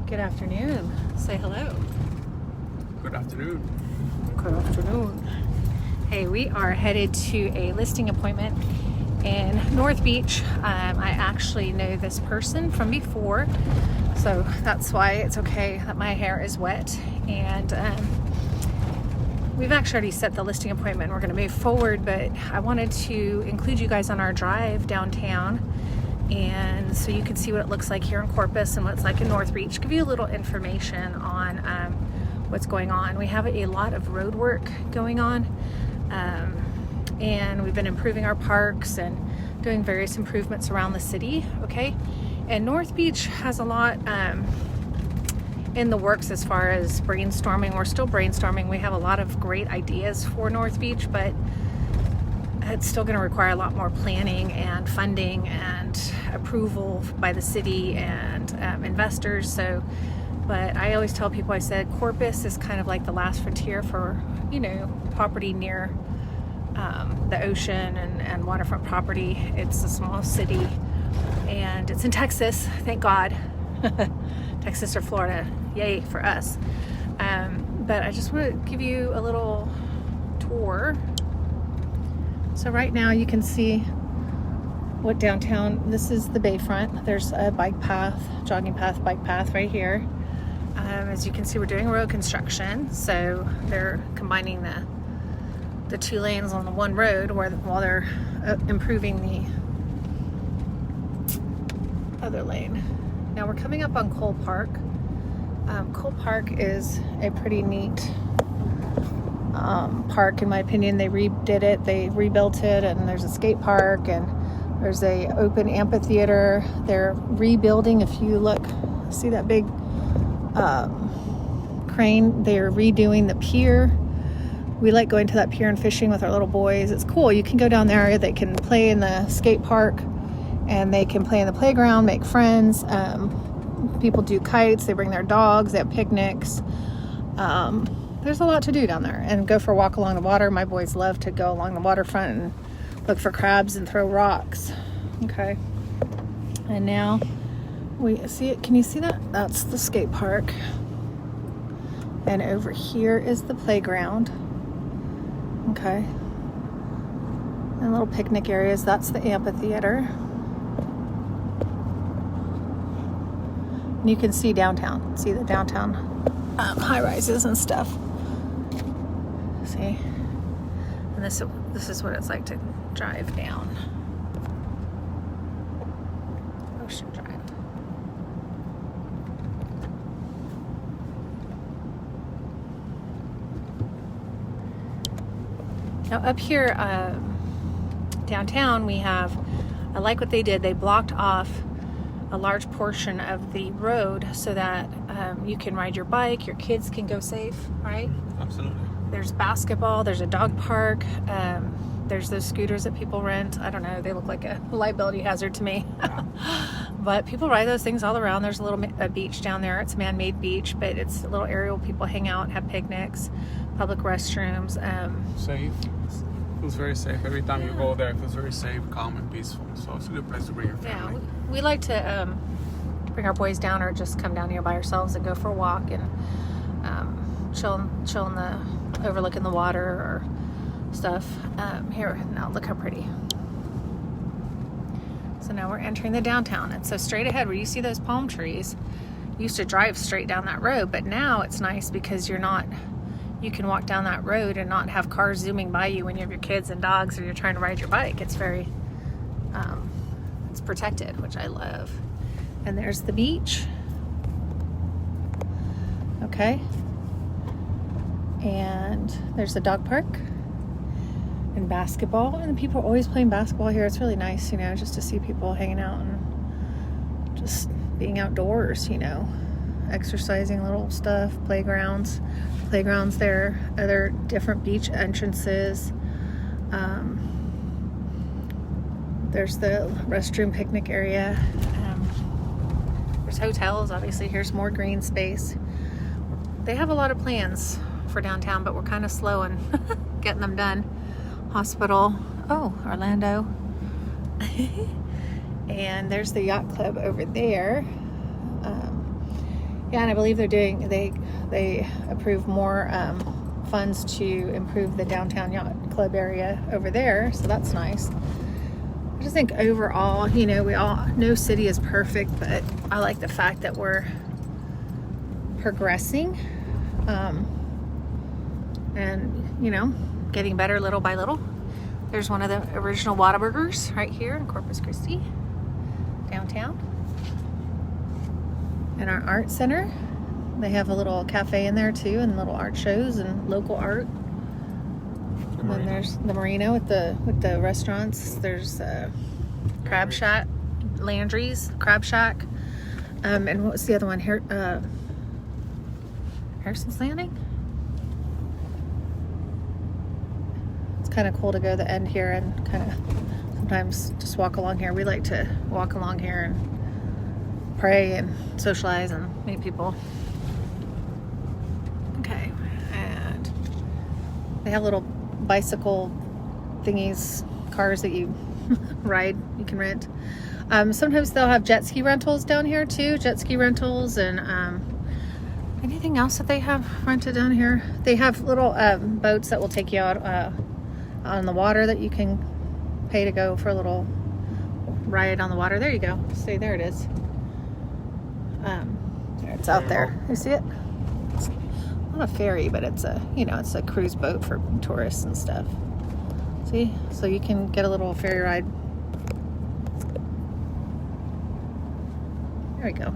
Good afternoon. Say hello. Good afternoon. Good afternoon. Hey, we are headed to a listing appointment in Northbeach. I actually know this person from before, so that's why it's okay that my hair is wet. And we've actually already set the listing appointment. We're going to move forward, but I wanted to include you guys on our drive downtown, and so you can see what it looks like here in Corpus and what it's like in Northbeach. Give you a little information on what's going on. We have a lot of road work going on, and we've been improving our parks and doing various improvements around the city. Okay, and Northbeach has a lot in the works as far as brainstorming. We're still brainstorming. We have a lot of great ideas for Northbeach, but it's still going to require a lot more planning and funding and approval by the city and investors. So, but I always tell people, I said Corpus is kind of like the last frontier for, you know, property near the ocean and waterfront property. It's a small city and it's in Texas, thank God. Texas or Florida, yay for us. But I just want to give you a little tour. So right now you can see what downtown, this is the bayfront. There's a bike path, jogging path, bike path right here. As you can see, we're doing road construction. So they're combining the two lanes on the one road while they're improving the other lane. Now we're coming up on Cole Park. Cole Park is a pretty neat park, in my opinion. They redid it, they rebuilt it, and there's a skate park and there's a open amphitheater. They're rebuilding. If you look, see that big crane? They're redoing the pier. We like going to that pier and fishing with our little boys. It's cool. You can go down there. They can play in the skate park and they can play in the playground, make friends. People do kites. They bring their dogs. They have picnics. There's a lot to do down there, and go for a walk along the water. My boys love to go along the waterfront and look for crabs and throw rocks. Okay. And now we see it. Can you see that? That's the skate park. And over here is the playground. Okay. And little picnic areas. That's the amphitheater. And you can see downtown. See the downtown high rises and stuff. See? And this is what it's like to drive down Ocean Drive. Now up here downtown we have, I like what they did. They blocked off a large portion of the road so that you can ride your bike, your kids can go safe, right? Absolutely. There's basketball, there's a dog park, there's those scooters that people rent. I don't know, they look like a liability hazard to me. Yeah. But people ride those things all around. There's a beach down there. It's a man-made beach, but it's a little area where people hang out, have picnics, public restrooms. Safe. It feels very safe. Every time you go there, it feels very safe, calm, and peaceful. So it's a good place to bring your family. Yeah, we like to bring our boys down or just come down here by ourselves and go for a walk and chill in the overlooking the water or stuff. Here, now look how pretty. So now we're entering the downtown, and so straight ahead where you see those palm trees, you used to drive straight down that road, but now it's nice because you can walk down that road and not have cars zooming by you when you have your kids and dogs or you're trying to ride your bike. It's very it's protected, which I love. And there's the beach. Okay. And there's the dog park and basketball, and people are always playing basketball here. It's really nice, you know, just to see people hanging out and just being outdoors, you know, exercising, little stuff, playgrounds there, other different beach entrances. There's the restroom picnic area. There's hotels, obviously. Here's more green space. They have a lot of plans for downtown, but we're kind of slow in getting them done. Hospital, Orlando. And there's the yacht club over there. Yeah, and I believe they approve more funds to improve the downtown yacht club area over there, so that's nice. I just think overall, no city is perfect, but I like the fact that we're progressing, and getting better little by little. There's one of the original Whataburgers right here in Corpus Christi, downtown. And our art center, they have a little cafe in there too, and little art shows and local art. And then there's the marina with the restaurants. There's Crab Shack, Landry's Crab Shack, and what was the other one here? Harrison's Landing. It's kind of cool to go to the end here and kind of sometimes just walk along here. We like to walk along here and pray and socialize and meet people. Okay, and they have little bicycle thingies, cars that you ride, you can rent. Sometimes they'll have jet ski rentals down here too, jet ski rentals, and anything else that they have rented down here. They have little boats that will take you out on the water that you can pay to go for a little ride on the water. There you go. See, there it is. It's out there. You see it? It's not a ferry, but it's a cruise boat for tourists and stuff. See? So you can get a little ferry ride. There we go.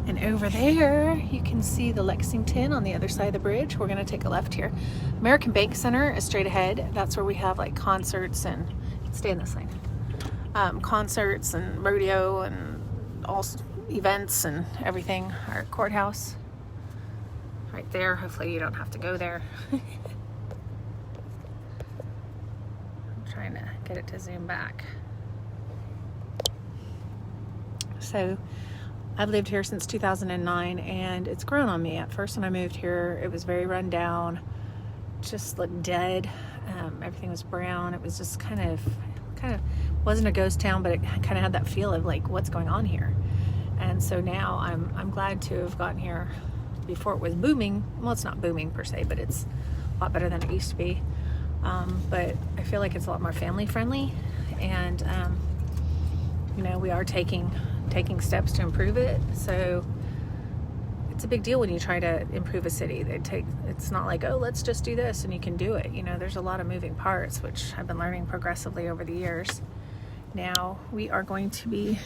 And over there, you can see the Lexington on the other side of the bridge. We're going to take a left here. American Bank Center is straight ahead. That's where we have like concerts and stay in this lane. Concerts and rodeo and all events and everything. Our courthouse right there. Hopefully you don't have to go there. I'm trying to get it to zoom back. So I've lived here since 2009 and it's grown on me. At first when I moved here, it was very run down, just looked dead. Everything was brown. It was just kind of wasn't a ghost town, but it kind of had that feel of like, what's going on here? And so now I'm glad to have gotten here before it was booming. Well, it's not booming per se, but it's a lot better than it used to be. But I feel like it's a lot more family friendly, and we are taking steps to improve it. So it's a big deal when you try to improve a city. It's not like, oh, let's just do this and you can do it. There's a lot of moving parts, which I've been learning progressively over the years. Now we are going to be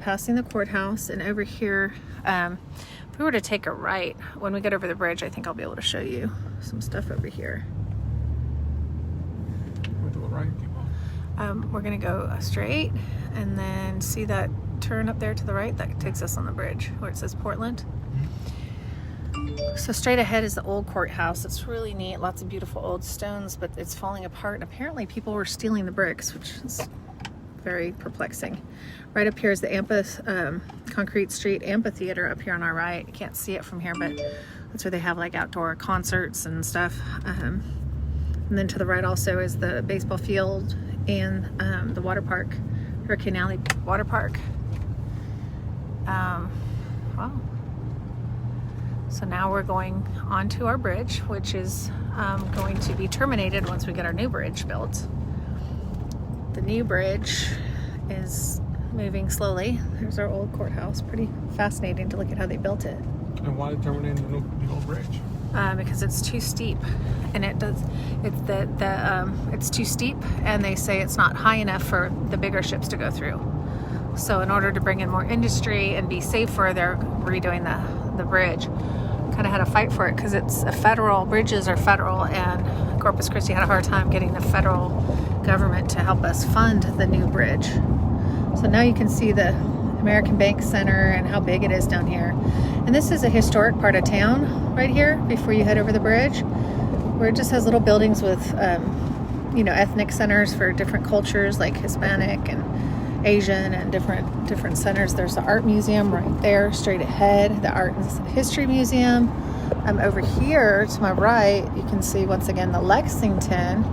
passing the courthouse, and over here, if we were to take a right, when we get over the bridge, I think I'll be able to show you some stuff over here. We'll do it right, we're gonna go straight and then see that turn up there to the right that takes us on the bridge where it says Portland. So straight ahead is the old courthouse. It's really neat, lots of beautiful old stones, but it's falling apart, and apparently people were stealing the bricks, which is very perplexing. Right up here is the Concrete Street Amphitheater up here on our right. You can't see it from here, but that's where they have like outdoor concerts and stuff. And then to the right also is the baseball field and the water park, Hurricane Alley Water Park. Wow. So now we're going onto our bridge, which is going to be terminated once we get our new bridge built. The new bridge is moving slowly. There's our old courthouse. Pretty fascinating to look at how they built it. And why terminate the old bridge? Because it's too steep, and it's too steep, and they say it's not high enough for the bigger ships to go through. So in order to bring in more industry and be safer, they're redoing the bridge. Kind of had to fight for it because it's a federal, bridges are federal, and Corpus Christi had a hard time getting the federal government to help us fund the new bridge. So now you can see the American Bank Center and how big it is down here. And this is a historic part of town right here before you head over the bridge, where it just has little buildings with ethnic centers for different cultures like Hispanic and Asian and different centers. There's the art museum right there straight ahead, the art and history museum. Over here to my right, you can see once again the Lexington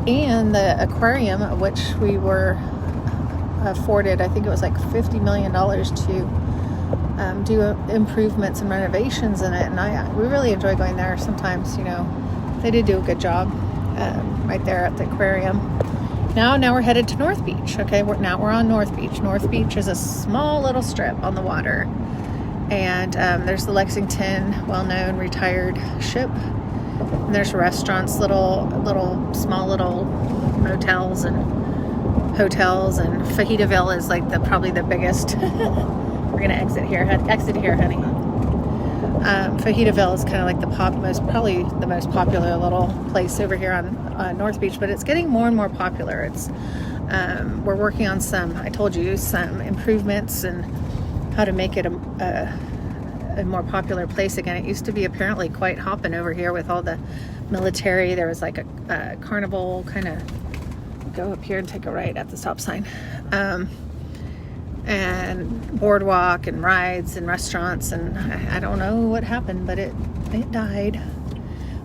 and the aquarium, which we were afforded, I think it was like $50 million to do improvements and renovations in it. And we really enjoy going there sometimes. You know, they did do a good job right there at the aquarium. Now we're headed to Northbeach. Okay, we're on Northbeach. Northbeach is a small little strip on the water. And there's the Lexington, well-known retired ship. And there's restaurants, small little motels and hotels. And Fajitaville is like probably the biggest. We're gonna exit here. Exit here, honey. Fajitaville is kind of like probably the most popular little place over here on North Beach. But it's getting more and more popular. We're working on some improvements and how to make it a more popular place again. It used to be apparently quite hopping over here with all the military. There was like a carnival kind of, go up here and take a right at the stop sign, and boardwalk and rides and restaurants, and I don't know what happened, but it died.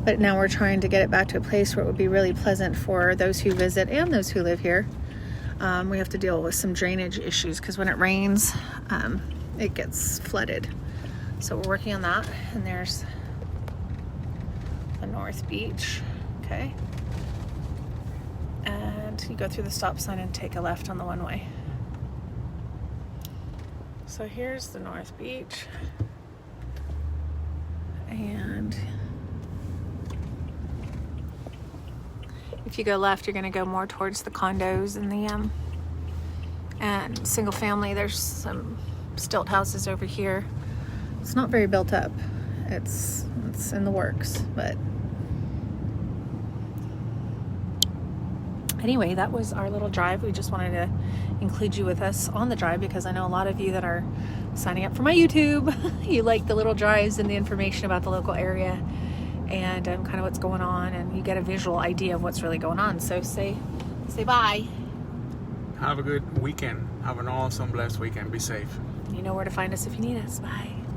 But now we're trying to get it back to a place where it would be really pleasant for those who visit and those who live here. We have to deal with some drainage issues because when it rains, it gets flooded. So we're working on that. And there's the North Beach. Okay. And you go through the stop sign and take a left on the one-way. So here's the North Beach. And if you go left, you're going to go more towards the condos and the and single family. There's some stilt houses over here. It's not very built up. It's in the works, but anyway, that was our little drive. We just wanted to include you with us on the drive because I know a lot of you that are signing up for my YouTube, you like the little drives and the information about the local area and kind of what's going on, and you get a visual idea of what's really going on. So say bye. Have a good weekend. Have an awesome, blessed weekend. Be safe. You know where to find us if you need us. Bye.